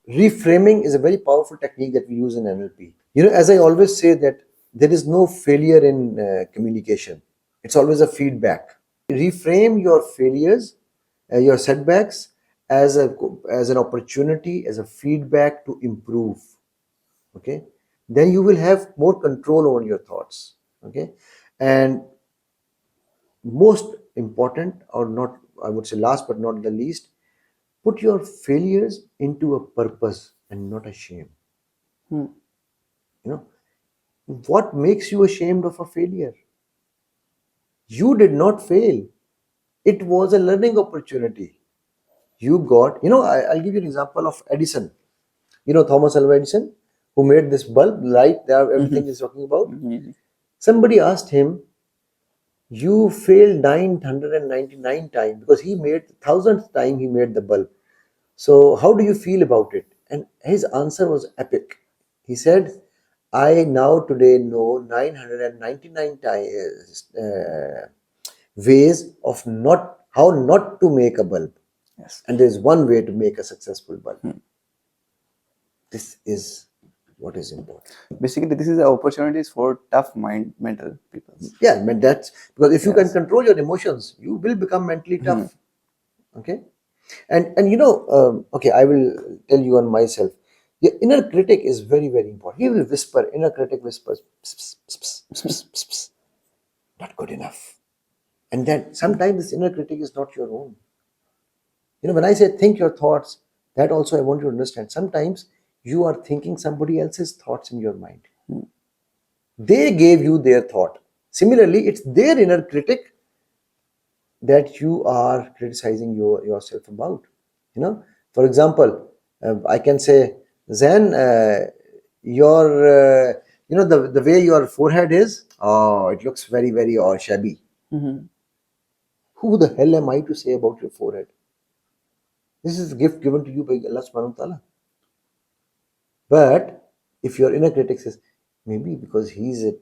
reframing is a very powerful technique that we use in NLP. As I always say, that there is no failure in communication. It's always a feedback. Reframe your failures, your setbacks as an opportunity, as a feedback to improve. Okay, then you will have more control over your thoughts. Okay, and most important, or not, I would say last but not the least, put your failures into a purpose and not a shame. Hmm. What makes you ashamed of a failure? You did not fail. It was a learning opportunity. You got, I'll give you an example of Edison. Thomas Alva Edison, who made this bulb, light, that everything is talking about. Somebody asked him, you failed 999 times, because he made the thousandth time he made the bulb. So how do you feel about it? And his answer was epic. He said, I now today know 999 times ways of not how not to make a bulb. Yes. And there is one way to make a successful bulb. This is what is important. Basically, this is the opportunities for tough mental people. Yeah, I mean, that's because if you can Yes. control your emotions, you will become mentally tough. Okay, and okay, I will tell you on myself. Your inner critic is very, very important. He will whisper. Inner critic whispers, "Pss, pss, pss, pss, pss, pss, pss. Not good enough." And then sometimes this inner critic is not your own. When I say think your thoughts, that also I want you to understand. Sometimes you are thinking somebody else's thoughts in your mind. They gave you their thought. Similarly, it's their inner critic that you are criticizing yourself about. For example, I can say, Zen, your the way your forehead is, oh, it looks very, very shabby. Who the hell am I to say about your forehead? This is a gift given to you by Allah subhanahu wa ta'ala. But if your inner critic says, maybe because he's a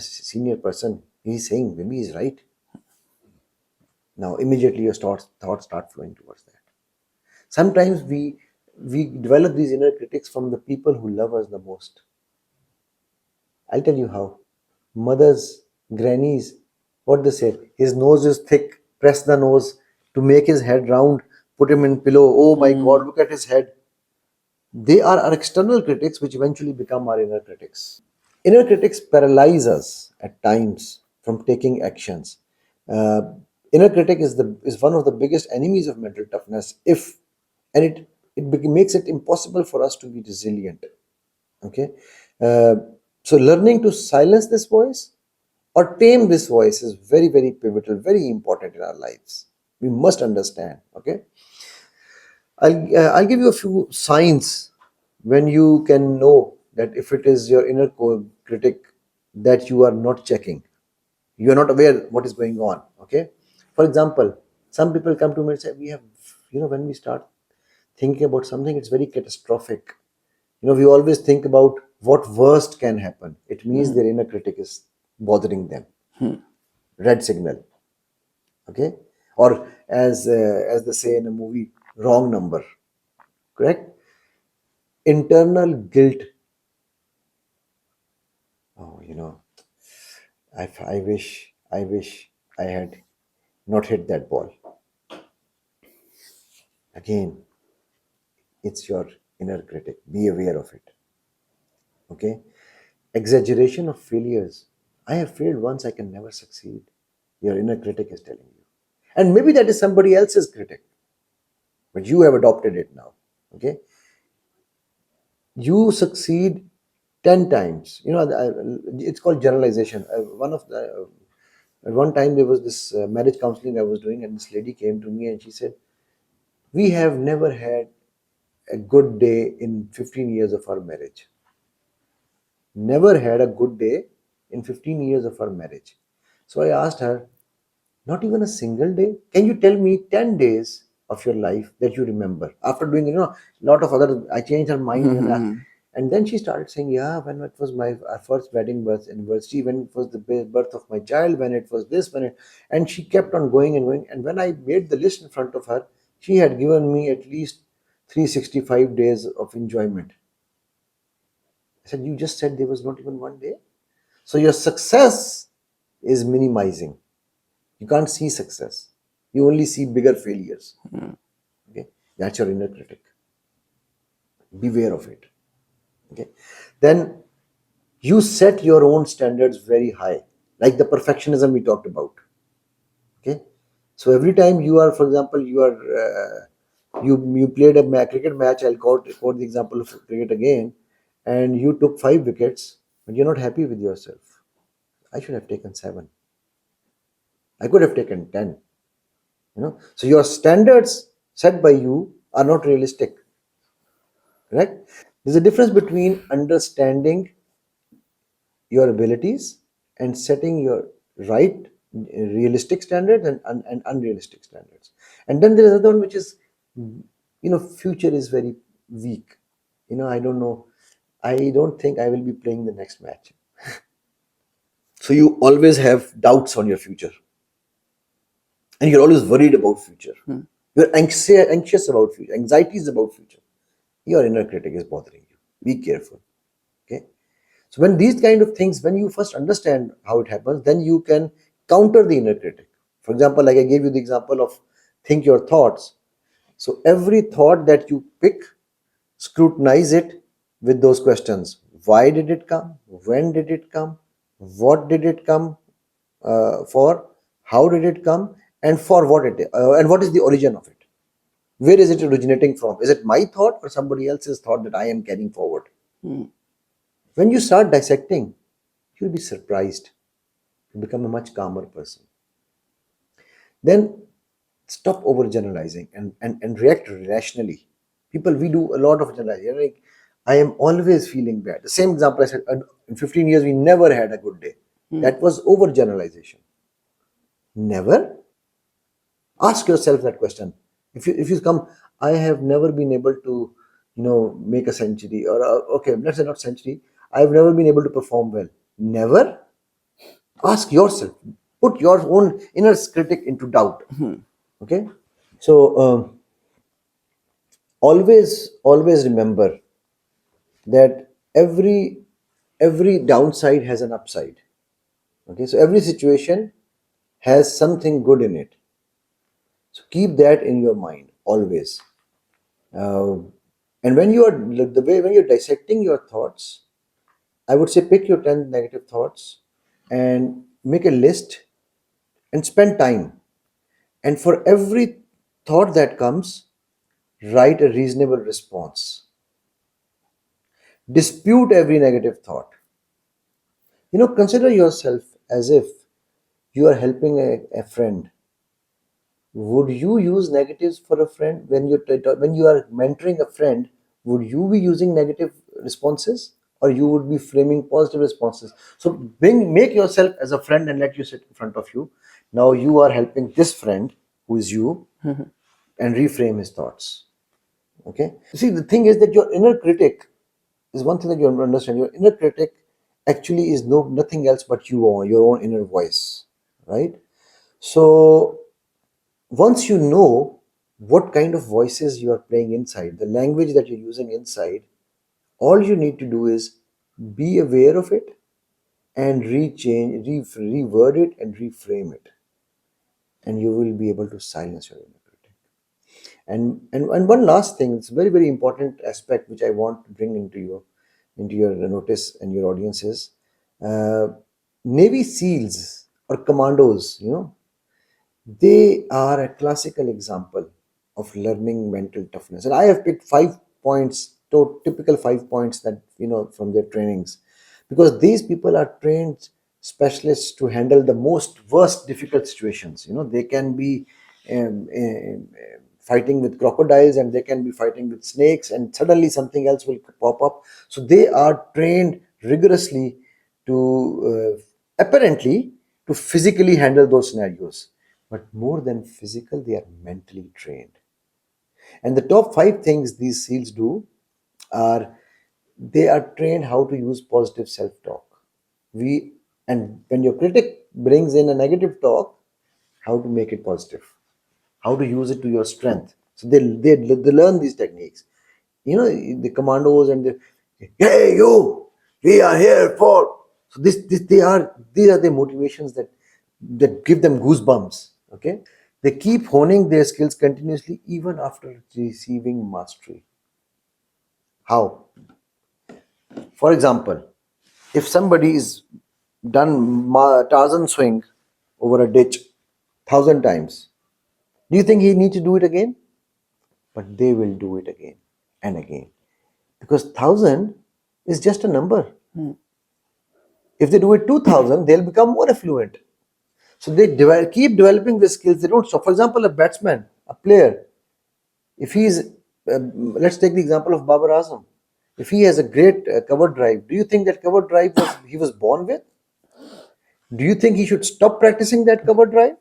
senior person, he's saying maybe he's right. Now immediately your thoughts start flowing towards that. Sometimes we develop these inner critics from the people who love us the most. I'll tell you how. Mothers, grannies, what they say, his nose is thick, press the nose to make his head round, put him in pillow. Oh my God, look at his head. They are our external critics, which eventually become our inner critics. Inner critics paralyze us at times from taking actions. Uh, Inner critic is one of the biggest enemies of mental toughness. It makes it impossible for us to be resilient. Okay, uh, so learning to silence this voice or tame this voice is very, very pivotal, very important in our lives. We must understand. Okay, I'll give you a few signs when you can know that if it is your inner critic that you are not checking, you are not aware what is going on. Okay, for example, some people come to me and say, we have, when we start thinking about something, it's very catastrophic. We always think about what worst can happen. It means their inner critic is bothering them. Red signal. Okay, or as they say in a movie, wrong number. Correct. Internal guilt. Oh, I wish I had not hit that ball. Again, it's your inner critic. Be aware of it. Okay. Exaggeration of failures. I have failed once, I can never succeed. Your inner critic is telling you. And maybe that is somebody else's critic, but you have adopted it now. Okay. You succeed 10 times. It's called generalization. At one time there was this marriage counseling I was doing, and this lady came to me and she said, we have never had a good day in 15 years of our marriage. Never had a good day in 15 years of our marriage. So I asked her, not even a single day? Can you tell me 10 days of your life that you remember? After doing, a lot of other, I changed her mind. And then she started saying, yeah, when it was my first wedding birth anniversary, when it was the birth of my child, when it was this, and she kept on going and going. And when I made the list in front of her, she had given me at least 365 days of enjoyment. I said, you just said there was not even one day. So your success is minimizing. You can't see success. You only see bigger failures. Okay, that's your inner critic. Beware of it. Okay, then you set your own standards very high, like the perfectionism we talked about. Okay, so every time you are, for example, you played a cricket match. I'll quote the example of cricket again, and you took 5 wickets, but you're not happy with yourself. I should have taken 7. I could have taken 10. So your standards set by you are not realistic. Correct? There's a difference between understanding your abilities and setting your right realistic standards and unrealistic standards. And then there is another one which is, future is very weak. I don't know. I don't think I will be playing the next match. So you always have doubts on your future, and you're always worried about future. You're anxious about future. Anxiety is about future. Your inner critic is bothering you. Be careful. Okay. So when these kind of things, when you first understand how it happens, then you can counter the inner critic. For example, like I gave you the example of think your thoughts. So every thought that you pick, scrutinize it with those questions. Why did it come? When did it come? What did it come for? How did it come? And for what and what is the origin of it? Where is it originating from? Is it my thought or somebody else's thought that I am carrying forward? When you start dissecting, you'll be surprised. You become a much calmer person. Then stop overgeneralizing and react rationally. People, we do a lot of generalizing. Like, I am always feeling bad. The same example I said, in 15 years, we never had a good day. That was overgeneralization. Never? Ask yourself that question. If you come, I have never been able to, make a century, or okay, let's say not century. I've never been able to perform well. Never. Ask yourself. Put your own inner critic into doubt. Okay. So always remember that every downside has an upside. Okay. So every situation has something good in it. So keep that in your mind always. Uh, and when you're dissecting your thoughts, I would say pick your 10 negative thoughts and make a list and spend time. And for every thought that comes, write a reasonable response. Dispute every negative thought. Consider yourself as if you are helping a friend. Would you use negatives for a friend when you are mentoring a friend? Would you be using negative responses, or you would be framing positive responses? So make yourself as a friend and let you sit in front of you. Now you are helping this friend who is you and reframe his thoughts. Okay. See, the thing is that your inner critic is one thing that you have to understand. Your inner critic actually is nothing else but your own inner voice, right? So once you know what kind of voices you are playing inside, the language that you're using inside, all you need to do is be aware of it and reword it and reframe it, and you will be able to silence your inner critic. And one last thing, it's a very, very important aspect which I want to bring into your notice and your audiences. Uh, Navy SEALs or commandos, they are a classical example of learning mental toughness. And I have picked 5 points, typical 5 points that from their trainings, because these people are trained specialists to handle the most worst difficult situations. They can be fighting with crocodiles, and they can be fighting with snakes, and suddenly something else will pop up. So they are trained rigorously to apparently to physically handle those scenarios, but more than physical, they are mentally trained. And the top 5 things these SEALs do are, they are trained how to use positive self-talk. And when your critic brings in a negative talk, how to make it positive, how to use it to your strength. So they learn these techniques. The commandos and the, hey you, we are here for. So these are the motivations that give them goosebumps. Okay, they keep honing their skills continuously even after receiving mastery. How? For example, if somebody is done Tarzan swing over a ditch 1,000 times, do you think he needs to do it again? But they will do it again and again because 1,000 is just a number. If they do it 2,000, they'll become more affluent. So they keep developing the skills. They don't stop. For example, a batsman, a player, if he's, let's take the example of Babar Azam. If he has a great cover drive, do you think that cover drive he was born with? Do you think he should stop practicing that cover drive?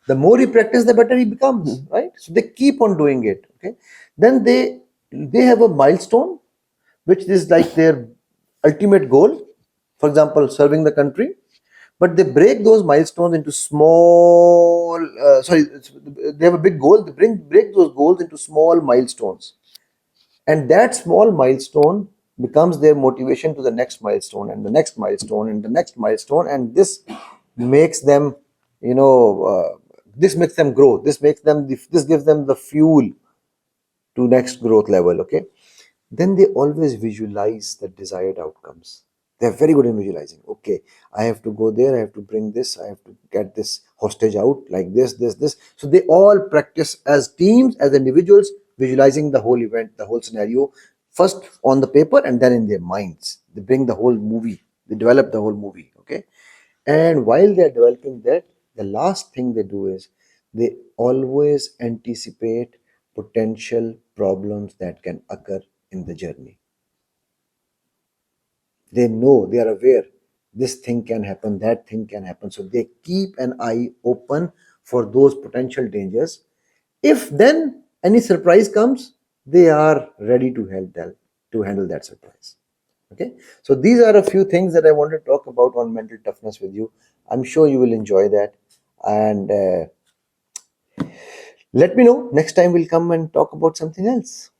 The more he practices, the better he becomes, right? So they keep on doing it. Okay, then they have a milestone, which is like their ultimate goal. For example, serving the country, but they break those milestones into small. They have a big goal. They break those goals into small milestones, and that small milestone becomes their motivation to the next milestone and the next milestone and the next milestone, and makes them this makes them grow. This gives them the fuel to next growth level. Okay, then they always visualize the desired outcomes. They're very good in visualizing. Okay, I have to go there, I have to bring this, I have to get this hostage out like this. So they all practice as teams, as individuals, visualizing the whole event, the whole scenario, first on the paper and then in their minds. They bring the whole movie, they develop the whole movie. Okay, and while they're developing that, the last thing they do is they always anticipate potential problems that can occur in the journey. They know, they are aware this thing can happen, that thing can happen. So they keep an eye open for those potential dangers. If then any surprise comes, they are ready to handle that surprise. Okay, so these are a few things that I want to talk about on mental toughness with you. I'm sure you will enjoy that, and let me know next time we'll come and talk about something else.